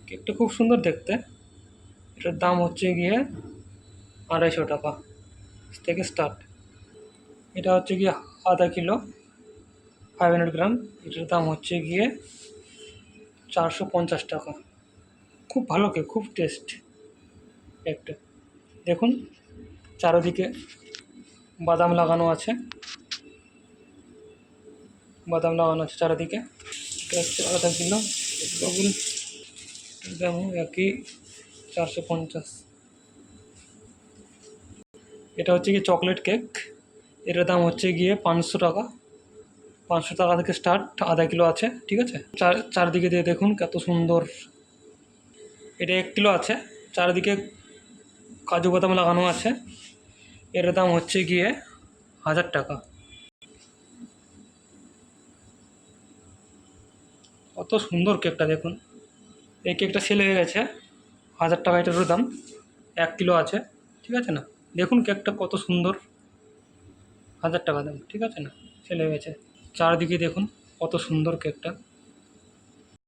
কেকটা খুব সুন্দর দেখতে। এটার দাম হচ্ছে গিয়ে 250 টাকা থেকে স্টার্ট। এটা হচ্ছে গিয়ে আধা কিলো 500 গ্রাম। এটার দাম হচ্ছে গিয়ে 450 টাকা। খুব ভালো কেক, খুব টেস্ট কেকটা। দেখুন চারিদিকে বাদাম লাগানো আছে, বাদাম লাগানো আছে চারিদিকে। এটা হচ্ছে আধা কিলো বাবুল, দাম একই 450। এটা হচ্ছে গিয়ে চকলেট কেক। এটার দাম হচ্ছে গিয়ে 500 টাকা। 500 টাকা থেকে স্টার্ট, আধা কিলো আছে, ঠিক আছে। চারদিকে দিয়ে দেখুন কত সুন্দর। এটা 1 কিলো আছে, চারিদিকে কাজু বাদাম লাগানো আছে। এর দাম হচ্ছে গিয়ে 1000 টাকা। কত সুন্দর কেকটা দেখুন। এই কেকটা সেল হয়ে গেছে, 1000 টাকা এটারও দাম। 1 কিলো আছে, ঠিক আছে না। দেখুন কেকটা কত সুন্দর, 1000 টাকা দাম, ঠিক আছে না, সেল হয়ে গেছে। চারদিকে দেখুন কত সুন্দর কেকটা।